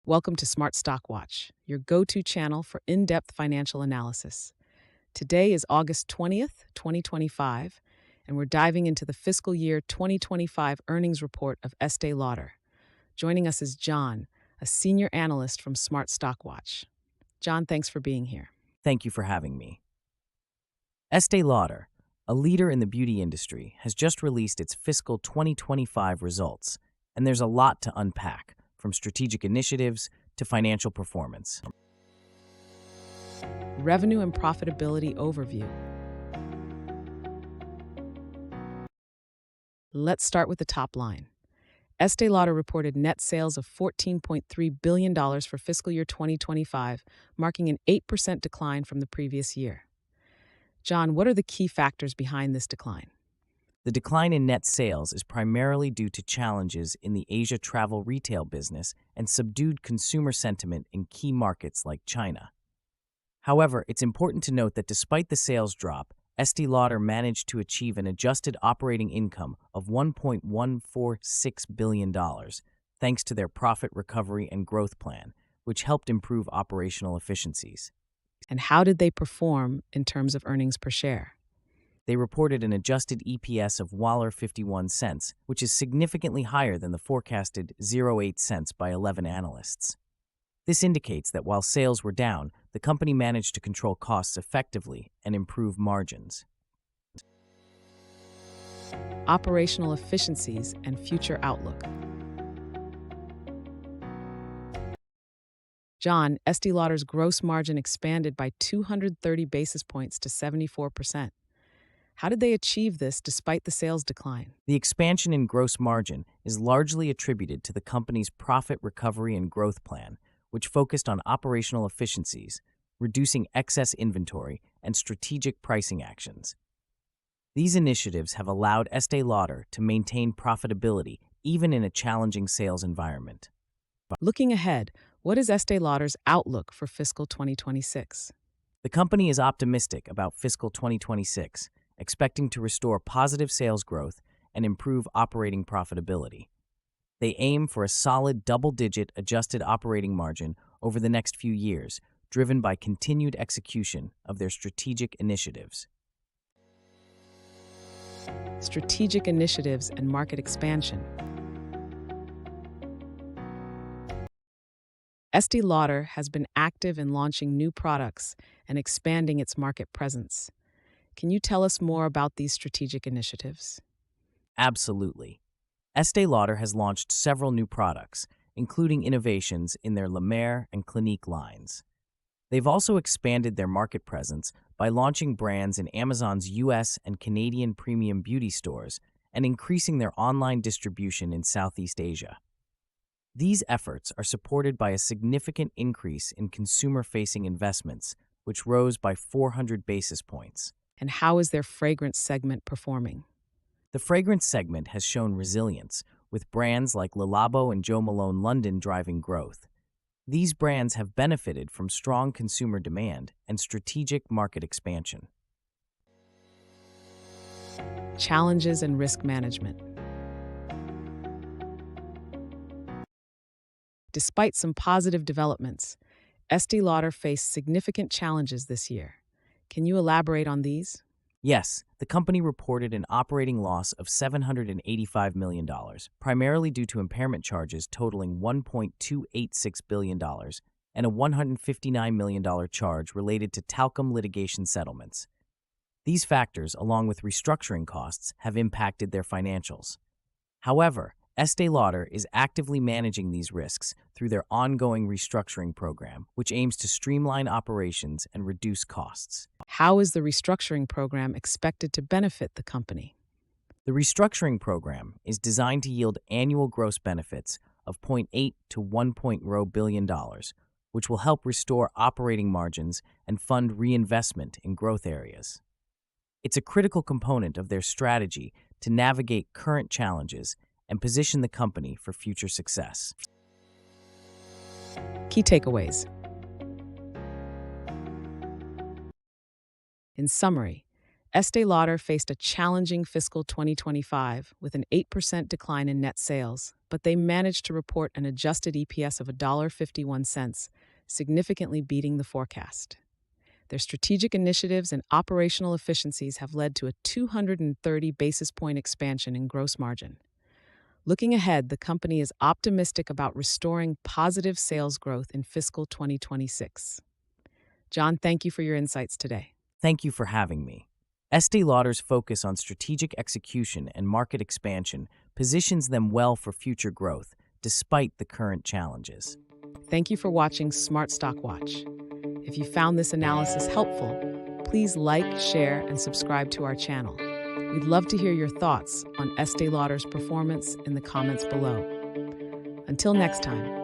Welcome to Smart Stock Watch, your go-to channel for in-depth financial analysis. Today is August 20th, 2025, and we're diving into the fiscal year 2025 earnings report of Estée Lauder. Joining us is John, a senior analyst from Smart Stock Watch. John, thanks for being here. Thank you for having me. Estée Lauder, a leader in the beauty industry, has just released its fiscal 2025 results, and there's a lot to unpack, from strategic initiatives to financial performance. Revenue and profitability overview. Let's start with the top line. Estée Lauder reported net sales of $14.3 billion for fiscal year 2025, marking an 8% decline from the previous year. John, what are the key factors behind this decline? The decline in net sales is primarily due to challenges in the Asia travel retail business and subdued consumer sentiment in key markets like China. However, it's important to note that despite the sales drop, Estée Lauder managed to achieve an adjusted operating income of $1.146 billion, thanks to their profit recovery and growth plan, which helped improve operational efficiencies. And how did they perform in terms of earnings per share? They reported an adjusted EPS of $1.51, which is significantly higher than the forecasted 0.08 cents by 11 analysts. This indicates that while sales were down, the company managed to control costs effectively and improve margins. Operational efficiencies and future outlook. John, Estée Lauder's gross margin expanded by 230 basis points to 74%. How did they achieve this despite the sales decline? The expansion in gross margin is largely attributed to the company's profit recovery and growth plan, which focused on operational efficiencies, reducing excess inventory, and strategic pricing actions. These initiatives have allowed Estée Lauder to maintain profitability even in a challenging sales environment. Looking ahead, what is Estée Lauder's outlook for fiscal 2026? The company is optimistic about fiscal 2026, expecting to restore positive sales growth and improve operating profitability. They aim for a solid double-digit adjusted operating margin over the next few years, driven by continued execution of their strategic initiatives. Strategic initiatives and market expansion. Estée Lauder has been active in launching new products and expanding its market presence. Can you tell us more about these strategic initiatives? Absolutely. Estée Lauder has launched several new products, including innovations in their La Mer and Clinique lines. They've also expanded their market presence by launching brands in Amazon's US and Canadian premium beauty stores and increasing their online distribution in Southeast Asia. These efforts are supported by a significant increase in consumer-facing investments, which rose by 400 basis points. And how is their fragrance segment performing? The fragrance segment has shown resilience, with brands like Le Labo and Jo Malone London driving growth. These brands have benefited from strong consumer demand and strategic market expansion. Challenges and risk management. Despite some positive developments, Estée Lauder faced significant challenges this year. Can you elaborate on these? Yes, the company reported an operating loss of $785 million, primarily due to impairment charges totaling $1.286 billion and a $159 million charge related to talcum litigation settlements. These factors, along with restructuring costs, have impacted their financials. However, Estée Lauder is actively managing these risks through their ongoing restructuring program, which aims to streamline operations and reduce costs. How is the restructuring program expected to benefit the company? The restructuring program is designed to yield annual gross benefits of $0.8 to $1 billion, which will help restore operating margins and fund reinvestment in growth areas. It's a critical component of their strategy to navigate current challenges and position the company for future success. Key takeaways. In summary, Estée Lauder faced a challenging fiscal 2025 with an 8% decline in net sales, but they managed to report an adjusted EPS of $1.51, significantly beating the forecast. Their strategic initiatives and operational efficiencies have led to a 230 basis point expansion in gross margin. Looking ahead, the company is optimistic about restoring positive sales growth in fiscal 2026. John, thank you for your insights today. Thank you for having me. Estée Lauder's focus on strategic execution and market expansion positions them well for future growth, despite the current challenges. Thank you for watching Smart Stock Watch. If you found this analysis helpful, please like, share, and subscribe to our channel. We'd love to hear your thoughts on Estée Lauder's performance in the comments below. Until next time.